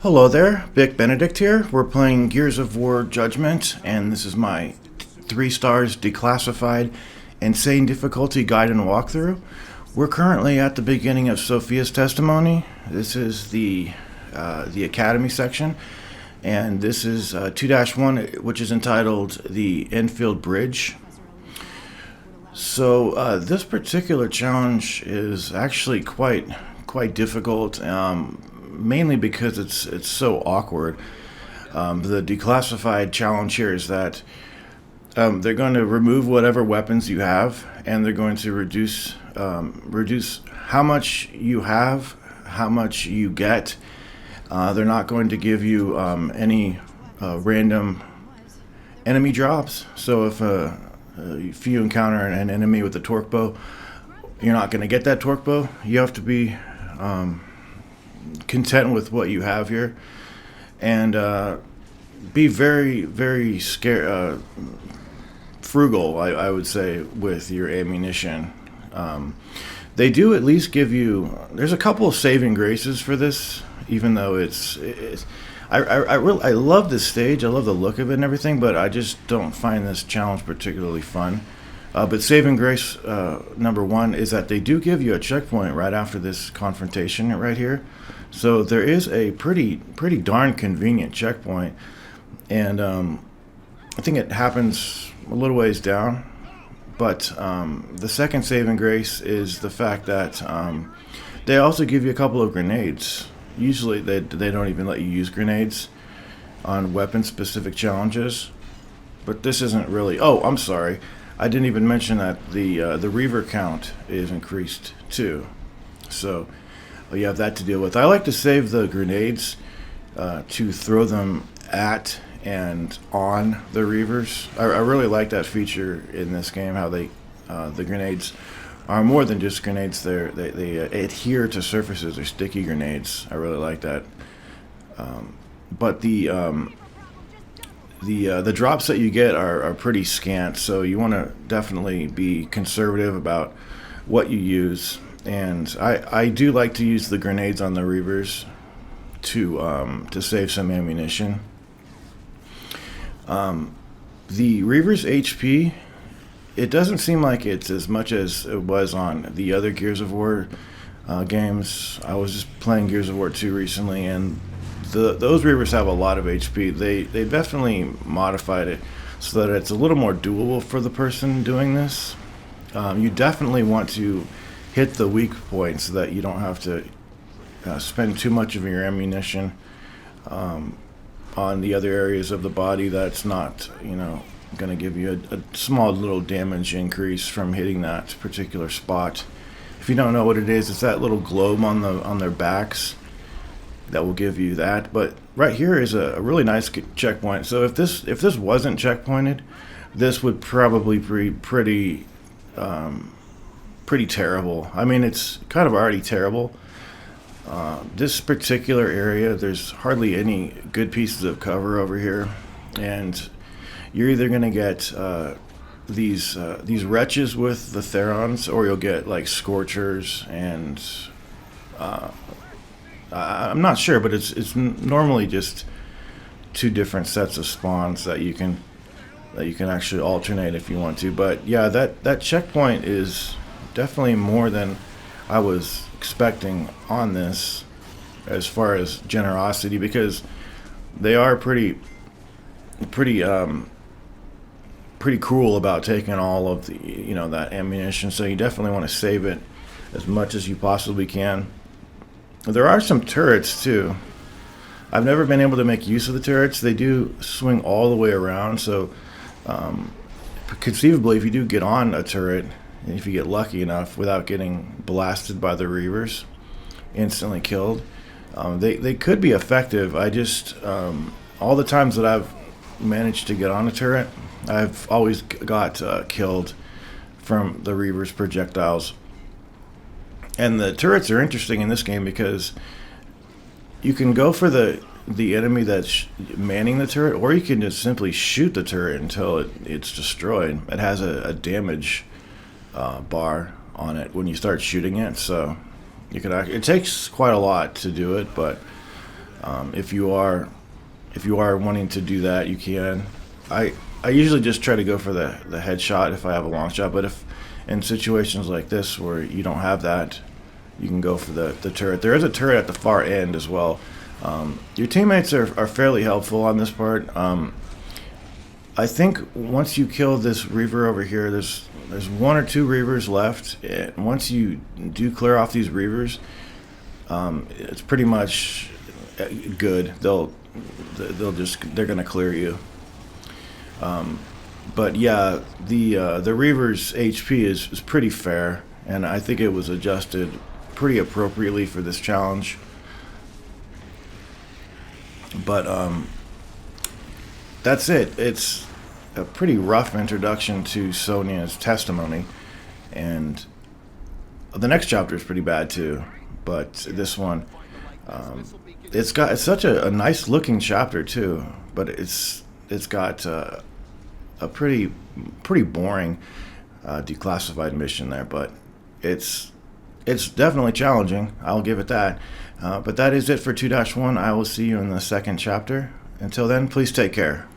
Hello there, Vic Benedict here. We're playing Gears of War Judgment, and this is my 3 Stars Declassified Insane Difficulty Guide and Walkthrough. We're currently at the beginning of Sophia's testimony. This is the Academy section, and this is 2-1, which is entitled The Enfield Bridge. So this particular challenge is actually quite difficult. Mainly because it's so awkward. The declassified challenge here is that they're going to remove whatever weapons you have, and they're going to reduce how much you have, how much you get. They're not going to give you any random enemy drops. So if you encounter an enemy with a torque bow, you're not going to get that torque bow. You have to be content with what you have here, and be very frugal, I would say, with your ammunition. They do at least give you, there's a couple of saving graces for this, even though I love this stage. I love the look of it and everything, but I just don't find this challenge particularly fun. But saving grace number one is that they do give you a checkpoint right after this confrontation right here. So there is a pretty darn convenient checkpoint, and I think it happens a little ways down. But the second saving grace is the fact that they also give you a couple of grenades. Usually they don't even let you use grenades on weapon-specific challenges, but this isn't really. Oh, I'm sorry. I didn't even mention that the Reaver count is increased too, so you have that to deal with. I like to save the grenades to throw them at and on the Reavers. I really like that feature in this game. How the grenades are more than just grenades. They adhere to surfaces. They're sticky grenades. I really like that. But the drops that you get are pretty scant, so you want to definitely be conservative about what you use. And I do like to use the grenades on the Reavers to save some ammunition. The Reaver's HP, it doesn't seem like it's as much as it was on the other Gears of War games. I was just playing Gears of War 2 recently, and those Reavers have a lot of HP. They definitely modified it so that it's a little more doable for the person doing this. You definitely want to hit the weak points so that you don't have to spend too much of your ammunition on the other areas of the body that's not, going to give you a small little damage increase from hitting that particular spot. If you don't know what it is, it's that little globe on their backs that will give you that. But right here is a really nice checkpoint. So if this wasn't checkpointed, this would probably be pretty terrible. I mean, it's kind of already terrible. This particular area, there's hardly any good pieces of cover over here, and you're either going to get these wretches with the Therons, or you'll get like Scorchers, and I'm not sure, but it's normally just two different sets of spawns that you can actually alternate if you want to. But yeah, that checkpoint is definitely more than I was expecting on this as far as generosity, because they are pretty cruel about taking all of the that ammunition. So you definitely want to save it as much as you possibly can. There are some turrets too. I've never been able to make use of the turrets. They do swing all the way around, so conceivably, if you do get on a turret, and if you get lucky enough without getting blasted by the Reavers, instantly killed, they could be effective. I just all the times that I've managed to get on a turret, I've always got killed from the Reavers' projectiles. And the turrets are interesting in this game because you can go for the enemy that's manning the turret, or you can just simply shoot the turret until it's destroyed. It has a damage bar on it when you start shooting it, so you could. It takes quite a lot to do it, but If you are wanting to do that, you can. I usually just try to go for the headshot if I have a long shot, but if in situations like this where you don't have that, you can go for the turret. There is a turret at the far end as well. Your teammates are fairly helpful on this part. I think once you kill this Reaver over here, there's one or two Reavers left. And once you do clear off these Reavers, it's pretty much good. They're gonna clear you. But yeah, the Reaver's HP is pretty fair, and I think it was adjusted pretty appropriately for this challenge. But that's it. It's a pretty rough introduction to Sonia's testimony, and the next chapter is pretty bad too. But this one, it's such a nice looking chapter too, but it's got a pretty boring declassified mission there, but it's definitely challenging. I'll give it that. But that is it for 2-1. I will see you in the second chapter. Until then, please take care.